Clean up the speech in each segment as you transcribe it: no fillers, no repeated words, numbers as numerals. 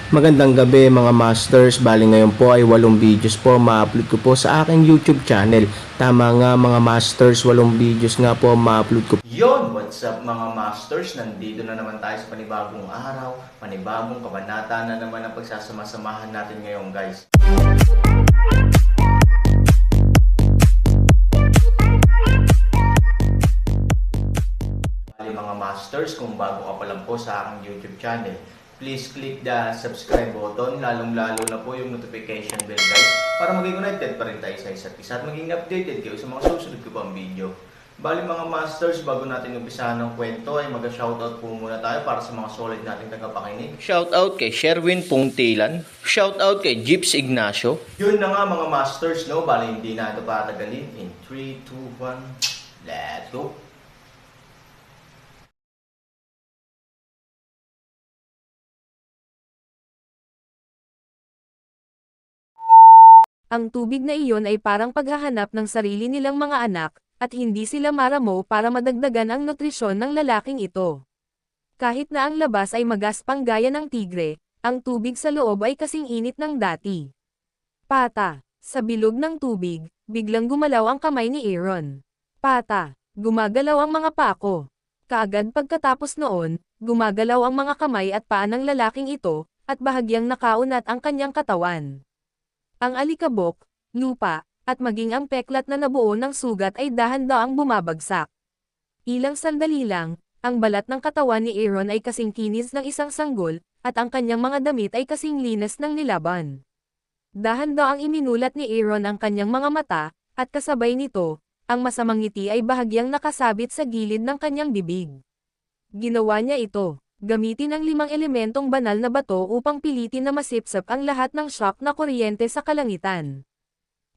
Magandang gabi mga masters, bali ngayon po ay 8 videos po ma-upload ko po sa aking YouTube channel. Tama nga mga masters, 8 videos nga po ma-upload ko. Yon, what's up mga masters? Nandito na naman tayo sa panibagong araw, panibagong kabanata na naman ang pagsasama-samahan natin ngayon guys. Bali mga masters, kung bago ka pa lang po sa aking YouTube channel, please click the subscribe button, lalong-lalo na po yung notification bell guys, para maging connected pa rin tayo sa isa't isa at maging updated kayo sa mga susunod ko pang video. Bali mga masters, bago natin umpisahan ng kwento ay mag-shoutout po muna tayo para sa mga solid nating tagapakinig. Shoutout kay Sherwin Pungtilan, shoutout kay Jeeps Ignacio. Yun na nga mga masters, no? Bali hindi na ito patagalin. In 3, 2, 1, let's go! Ang tubig na iyon ay parang paghahanap ng sarili nilang mga anak, at hindi sila maramo para madagdagan ang nutrisyon ng lalaking ito. Kahit na ang labas ay magaspang gaya ng tigre, ang tubig sa loob ay kasing init ng dati. Pata. Sa bilog ng tubig, biglang gumalaw ang kamay ni Aaron. Pata. Gumagalaw ang mga pako. Kaagad pagkatapos noon, gumagalaw ang mga kamay at paa ng lalaking ito, at bahagyang nakaunat ang kanyang katawan. Ang alikabok, lupa, at maging ang peklat na nabuo ng sugat ay dahan-daang bumabagsak. Ilang sandali lang, ang balat ng katawan ni Aaron ay kasing kinis ng isang sanggol, at ang kanyang mga damit ay kasing linas ng nilaban. Dahan-daang iminulat ni Aaron ang kanyang mga mata, at kasabay nito, ang masamang ngiti ay bahagyang nakasabit sa gilid ng kanyang bibig. Ginawa niya ito. Gamitin ang 5 elementong banal na bato upang pilitin na masipsap ang lahat ng shock na kuryente sa kalangitan.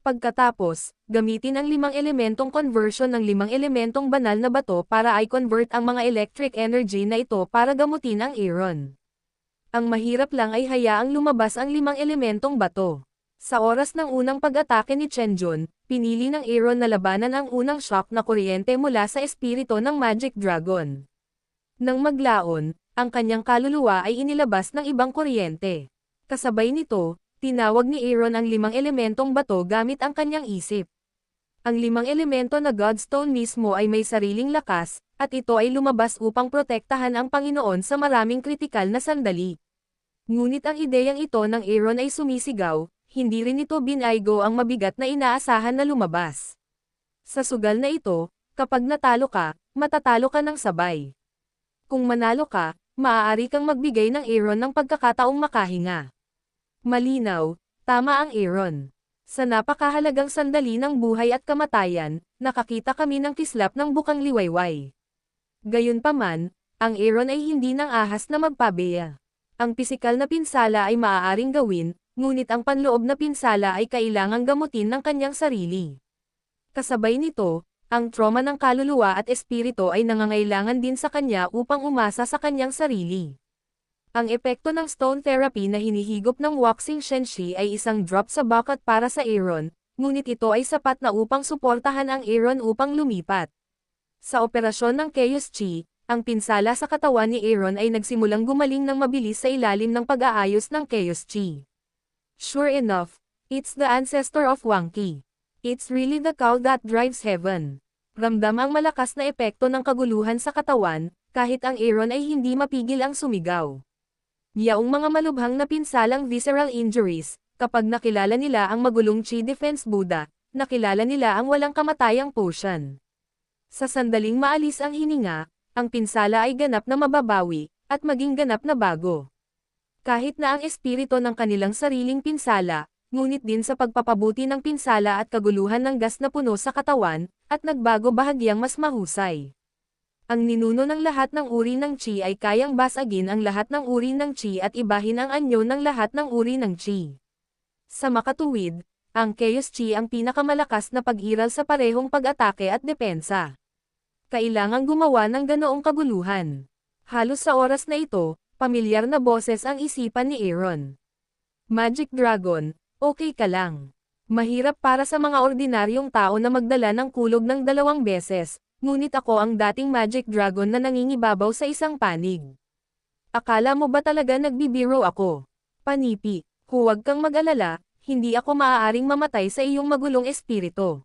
Pagkatapos, gamitin ang 5 elementong conversion ng 5 elementong banal na bato para i-convert ang mga electric energy na ito para gamutin ang Aaron. Ang mahirap lang ay hayaang lumabas ang 5 elementong bato. Sa oras ng unang pag-atake ni Chenjun, pinili ng Aaron na labanan ang unang shock na kuryente mula sa espiritu ng Magic Dragon. Nang maglaon, ang kanyang kaluluwa ay inilabas ng ibang kuryente. Kasabay nito, tinawag ni Aaron ang 5 elementong bato gamit ang kanyang isip. Ang 5 elemento na Godstone mismo ay may sariling lakas, at ito ay lumabas upang protektahan ang Panginoon sa maraming kritikal na sandali. Ngunit ang ideyang ito ng Aaron ay sumisigaw, hindi rin ito binaygo ang mabigat na inaasahan na lumabas. Sa sugal na ito, kapag natalo ka, matatalo ka ng sabay. Kung manalo ka, maaari kang magbigay ng Aaron ng pagkakataong makahinga. Malinaw, tama ang Aaron. Sa napakahalagang sandali ng buhay at kamatayan, nakakita kami ng kislap ng bukang liwayway. Gayunpaman, ang Aaron ay hindi nang ahas na magpabeya. Ang pisikal na pinsala ay maaaring gawin, ngunit ang panloob na pinsala ay kailangang gamutin ng kanyang sarili. Kasabay nito, ang trauma ng kaluluwa at espiritu ay nangangailangan din sa kanya upang umasa sa kanyang sarili. Ang epekto ng stone therapy na hinihigop ng Waxing Shenshi ay isang drop sa bucket para sa Aaron, ngunit ito ay sapat na upang suportahan ang Aaron upang lumipat. Sa operasyon ng Chaos Chi, ang pinsala sa katawan ni Aaron ay nagsimulang gumaling ng mabilis sa ilalim ng pag-aayos ng Chaos Chi. Sure enough, it's the ancestor of Wangqi. It's really the cow that drives heaven. Ramdam ang malakas na epekto ng kaguluhan sa katawan, kahit ang Aaron ay hindi mapigil ang sumigaw. Yaong mga malubhang na pinsalang visceral injuries, kapag nakilala nila ang magulong Chi Defense Buddha, nakilala nila ang walang kamatayang potion. Sa sandaling maalis ang hininga, ang pinsala ay ganap na mababawi, at maging ganap na bago. Kahit na ang espiritu ng kanilang sariling pinsala, ngunit din sa pagpapabuti ng pinsala at kaguluhan ng gas na puno sa katawan, at nagbago bahagyang mas mahusay. Ang ninuno ng lahat ng uri ng Chi ay kayang basagin ang lahat ng uri ng Chi at ibahin ang anyo ng lahat ng uri ng Chi. Sa makatuwid, ang Chaos Chi ang pinakamalakas na pag-iral sa parehong pag-atake at depensa. Kailangang gumawa ng ganoong kaguluhan. Halos sa oras na ito, pamilyar na boses ang isipan ni Aaron. Magic Dragon, okay ka lang. Mahirap para sa mga ordinaryong tao na magdala ng kulog ng 2 beses, ngunit ako ang dating Magic Dragon na nangingibabaw sa isang panig. Akala mo ba talaga nagbibiro ako? Panipi, huwag kang mag-alala, hindi ako maaaring mamatay sa iyong magulong espiritu.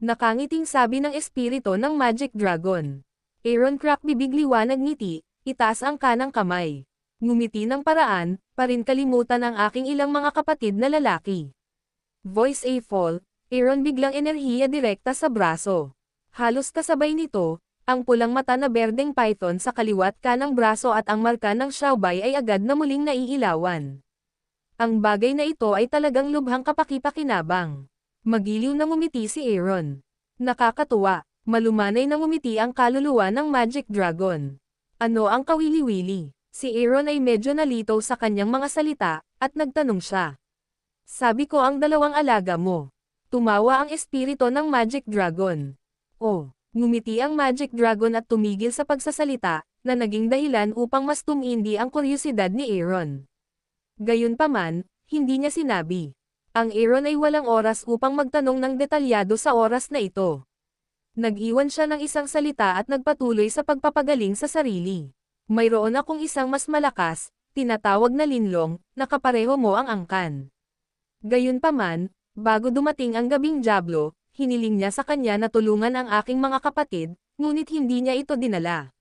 Nakangiting sabi ng espiritu ng Magic Dragon. Aaron crack bibig liwanag ngiti, itaas ang kanang kamay. Ngumiti ng paraan, pa rin kalimutan ang aking ilang mga kapatid na lalaki. Voice A fall, Aaron biglang enerhiya direkta sa braso. Halos kasabay nito, ang pulang mata na berdeng python sa kaliwat kanang braso at ang marka ng Xiaobei ay agad na muling naiilawan. Ang bagay na ito ay talagang lubhang kapaki-pakinabang. Magiliw na ngumiti si Aaron. Nakakatuwa, malumanay na ngumiti ang kaluluwa ng Magic Dragon. Ano ang kawili-wili? Si Aaron ay medyo nalito sa kanyang mga salita, at nagtanong siya. Sabi ko ang dalawang alaga mo. Tumawa ang espiritu ng Magic Dragon. Oh, ngumiti ang Magic Dragon at tumigil sa pagsasalita, na naging dahilan upang mas tumindi ang kuryosidad ni Aaron. Gayunpaman, hindi niya sinabi. Ang Aaron ay walang oras upang magtanong ng detalyado sa oras na ito. Nag-iwan siya ng isang salita at nagpatuloy sa pagpapagaling sa sarili. Mayroon akong isang mas malakas, tinatawag na linlong, na kapareho mo ang angkan. Gayunpaman, bago dumating ang gabing Diablo, hiniling niya sa kanya na tulungan ang aking mga kapatid, ngunit hindi niya ito dinala.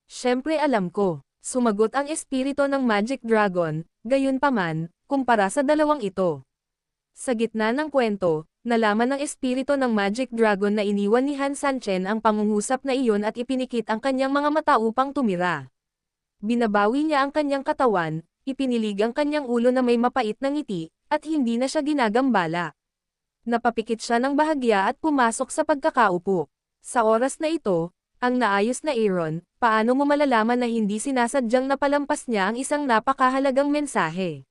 Siyempre alam ko, sumagot ang espiritu ng Magic Dragon, gayunpaman, kumpara sa dalawang ito. Sa gitna ng kwento, nalaman ng espiritu ng Magic Dragon na iniwan ni Han Sanchen ang pangungusap na iyon at ipinikit ang kanyang mga mata upang tumira. Binabawi niya ang kanyang katawan, ipinilig ang kanyang ulo na may mapait na ngiti, at hindi na siya ginagambala. Napapikit siya ng bahagya at pumasok sa pagkakaupo. Sa oras na ito, ang naayos na Aaron, paano mo malalaman na hindi sinasadyang napalampas niya ang isang napakahalagang mensahe?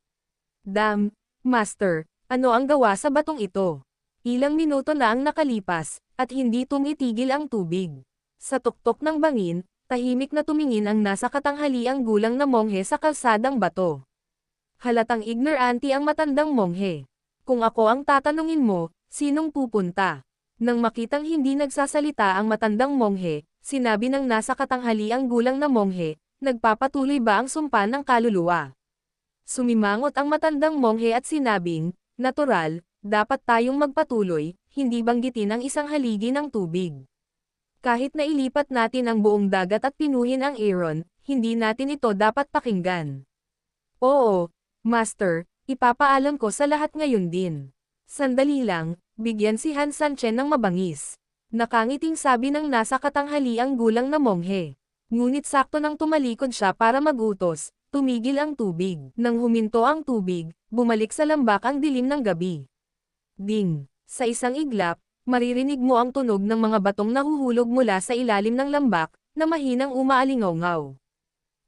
Damn, Master, ano ang gawa sa batong ito? Ilang minuto na ang nakalipas, at hindi tumitigil ang tubig. Sa tuktok ng bangin, tahimik na tumingin ang nasa katanghaliang gulang na monghe sa kalsadang bato. Halatang ignorante ang matandang monghe. Kung ako ang tatanungin mo, sinong pupunta? Nang makitang hindi nagsasalita ang matandang monghe, sinabi ng nasa katanghaliang gulang na monghe, nagpapatuloy ba ang sumpa ng kaluluwa? Sumimangot ang matandang monghe at sinabing, natural, dapat tayong magpatuloy, hindi banggitin ang isang haligi ng tubig. Kahit na ilipat natin ang buong dagat at pinuhin ang Aaron, hindi natin ito dapat pakinggan. Oo, Master, ipapaalam ko sa lahat ngayon din. Sandali lang, bigyan si Han Sanchen ng mabangis. Nakangiting sabi ng nasa katanghaliang gulang na monghe. Ngunit sakto nang tumalikod siya para magutos, tumigil ang tubig. Nang huminto ang tubig, bumalik sa lambak ang dilim ng gabi. Ding! Sa isang iglap, maririnig mo ang tunog ng mga batong nahuhulog mula sa ilalim ng lambak, na mahinang umaalingaw-ngaw.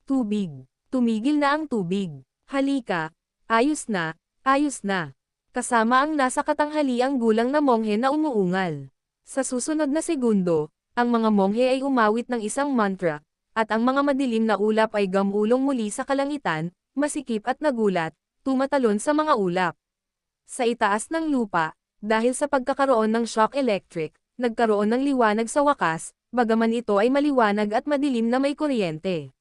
Tubig! Tumigil na ang tubig. Halika! Ayos na! Ayos na! Kasama ang nasa katanghaliang gulang na monghe na umuungal. Sa susunod na segundo, ang mga monghe ay umawit ng isang mantra, at ang mga madilim na ulap ay gamulong muli sa kalangitan, masikip at nagulat, tumatalon sa mga ulap. Sa itaas ng lupa, dahil sa pagkakaroon ng shock electric, nagkaroon ng liwanag sa wakas, bagaman ito ay maliwanag at madilim na may kuryente.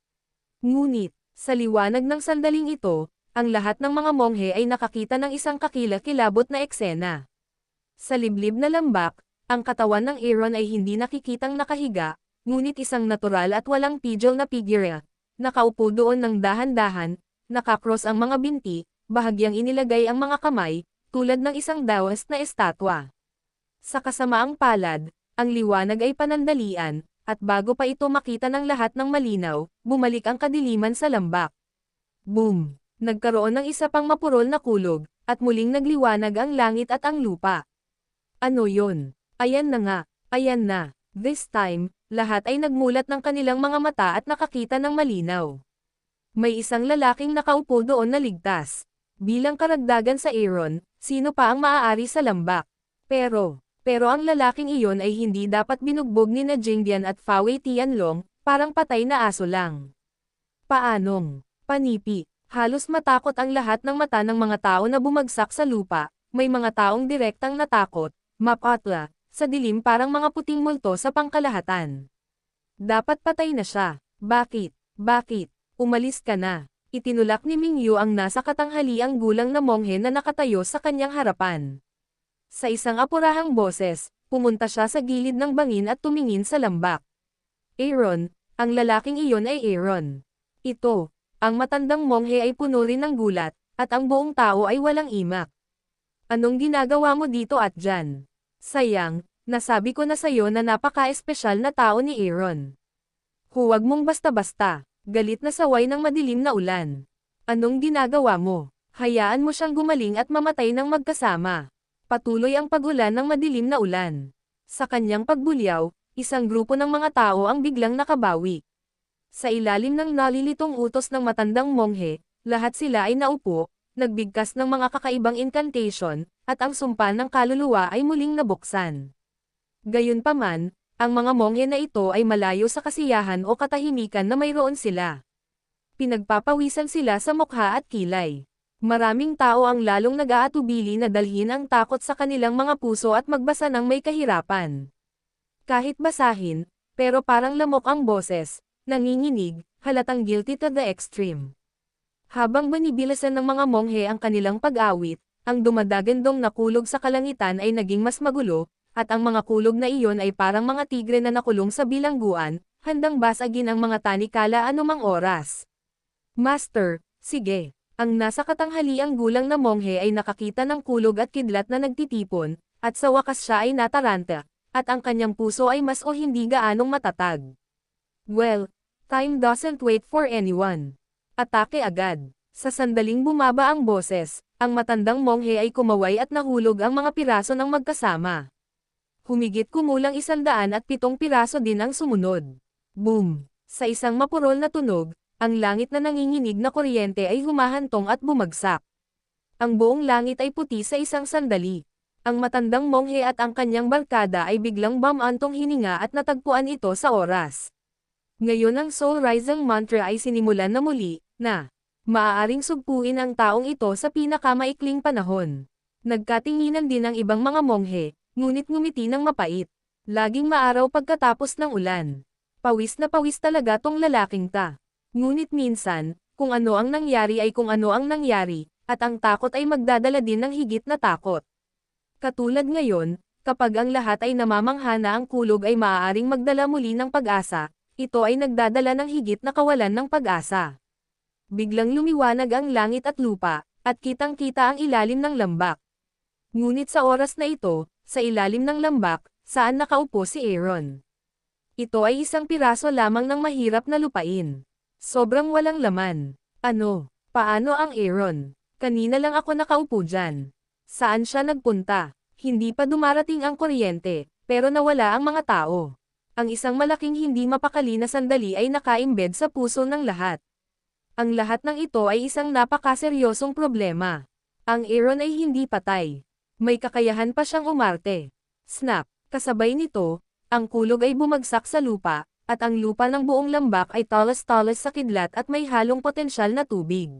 Ngunit, sa liwanag ng sandaling ito, ang lahat ng mga monghe ay nakakita ng isang kakilakilabot na eksena. Sa liblib na lambak, ang katawan ng Aaron ay hindi nakikitang nakahiga, ngunit isang natural at walang pidgel na figure. Nakaupo doon ng dahan-dahan, nakakross ang mga binti, bahagyang inilagay ang mga kamay, tulad ng isang Taoist na estatwa. Sa kasamaang palad, ang liwanag ay panandalian, at bago pa ito makita ng lahat ng malinaw, bumalik ang kadiliman sa lambak. Boom! Nagkaroon ng isa pang mapurol na kulog, at muling nagliwanag ang langit at ang lupa. Ano yon? Ayan na nga, ayan na. This time, lahat ay nagmulat ng kanilang mga mata at nakakita ng malinaw. May isang lalaking nakaupo doon na ligtas. Bilang karagdagan sa Aaron, sino pa ang maaari sa lambak? Pero ang lalaking iyon ay hindi dapat binugbog ni na Jingdian at Fawei Tianlong, parang patay na aso lang. Paanong? Panipi. Halos matakot ang lahat ng mata ng mga tao na bumagsak sa lupa, may mga taong direktang natakot, mapatla, sa dilim parang mga puting multo sa pangkalahatan. Dapat patay na siya. Bakit? Bakit? Umalis ka na. Itinulak ni Mingyu ang nasa katanghaliang gulang na monghe na nakatayo sa kanyang harapan. Sa isang apurahang boses, pumunta siya sa gilid ng bangin at tumingin sa lambak. Aaron, ang lalaking iyon ay Aaron. Ito, ang matandang monghe ay puno rin ng gulat, at ang buong tao ay walang imak. Anong ginagawa mo dito at dyan? Sayang, nasabi ko na sayo na napaka-espesyal na tao ni Aaron. Huwag mong basta-basta, galit na saway ng madilim na ulan. Anong ginagawa mo? Hayaan mo siyang gumaling at mamatay ng magkasama. Patuloy ang pagulan ng madilim na ulan. Sa kanyang pagbulyaw, isang grupo ng mga tao ang biglang nakabawi. Sa ilalim ng nalilitong utos ng matandang monghe, lahat sila ay naupo, nagbigkas ng mga kakaibang incantation, at ang sumpa ng kaluluwa ay muling nabuksan. Gayunpaman, ang mga monghe na ito ay malayo sa kasiyahan o katahimikan na mayroon sila. Pinagpapawisan sila sa mukha at kilay. Maraming tao ang lalong nag-aatubili na dalhin ang takot sa kanilang mga puso at magbasa ng may kahirapan. Kahit basahin, pero parang lamok ang boses, nanginginig, halatang guilty to the extreme. Habang binibilasan ng mga monghe ang kanilang pag-awit, ang dumadagandong na kulog sa kalangitan ay naging mas magulo, at ang mga kulog na iyon ay parang mga tigre na nakulong sa bilangguan, handang basagin ang mga tanikala anumang oras. Master, sige. Ang nasa katanghaliang gulang na monghe ay nakakita ng kulog at kidlat na nagtitipon, at sa wakas siya ay nataranta, at ang kanyang puso ay mas o hindi gaanong matatag. Well, time doesn't wait for anyone. Atake agad. Sa sandaling bumaba ang boses, ang matandang monghe ay kumaway at nahulog ang mga piraso ng magkasama. Humigit kumulang 107 piraso din ang sumunod. Boom! Sa isang mapurol na tunog, ang langit na nanginginig na kuryente ay humahantong at bumagsak. Ang buong langit ay puti sa isang sandali. Ang matandang monghe at ang kanyang barkada ay biglang bumantong hininga at natagpuan ito sa oras. Ngayon ang Soul Rising mantra ay sinimulan na muli, na maaaring sugpuin ang taong ito sa pinakamaikling panahon. Nagkatinginan din ang ibang mga monghe, ngunit ngumiti ng mapait. Laging maaraw pagkatapos ng ulan. Pawis na pawis talaga tong lalaking ta. Ngunit minsan, kung ano ang nangyari ay kung ano ang nangyari, at ang takot ay magdadala din ng higit na takot. Katulad ngayon, kapag ang lahat ay namamangha na ang kulog ay maaaring magdala muli ng pag-asa, ito ay nagdadala ng higit na kawalan ng pag-asa. Biglang lumiwanag ang langit at lupa, at kitang-kita ang ilalim ng lambak. Ngunit sa oras na ito, sa ilalim ng lambak, saan nakaupo si Aaron? Ito ay isang piraso lamang ng mahirap na lupain. Sobrang walang laman. Ano? Paano ang Aaron? Kanina lang ako nakaupo dyan. Saan siya nagpunta? Hindi pa dumarating ang kuryente, pero nawala ang mga tao. Ang isang malaking hindi mapakali na sandali ay nakaimbed sa puso ng lahat. Ang lahat ng ito ay isang napakaseryosong problema. Ang Aaron ay hindi patay. May kakayahan pa siyang umarte. Snap! Kasabay nito, ang kulog ay bumagsak sa lupa, at ang lupa ng buong lambak ay talas-talas sa kidlat at may halong potensyal na tubig.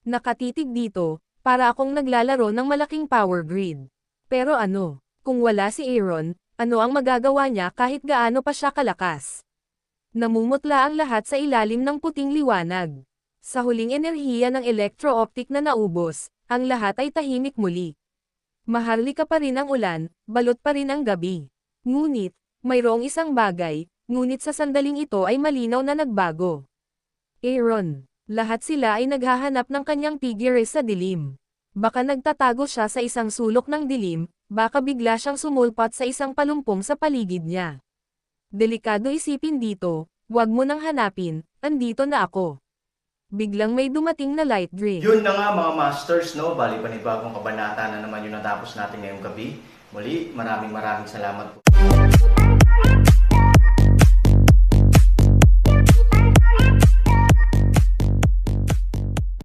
Nakatitig dito, para akong naglalaro ng malaking power grid. Pero ano, kung wala si Aaron, ano ang magagawa niya kahit gaano pa siya kalakas? Namumutla ang lahat sa ilalim ng puting liwanag. Sa huling enerhiya ng electro-optic na naubos, ang lahat ay tahimik muli. Maharlika pa rin ang ulan, balot pa rin ang gabi. Ngunit, mayroong isang bagay, ngunit sa sandaling ito ay malinaw na nagbago. Aaron. Lahat sila ay naghahanap ng kanyang figure sa dilim. Baka nagtatago siya sa isang sulok ng dilim, baka bigla siyang sumulpat sa isang palumpong sa paligid niya. Delikado isipin dito, wag mo nang hanapin, andito na ako. Biglang may dumating na light drink. Yun na nga mga masters, no? Bali panibagong kabanata na naman yung natapos natin ngayong gabi. Muli, maraming salamat po.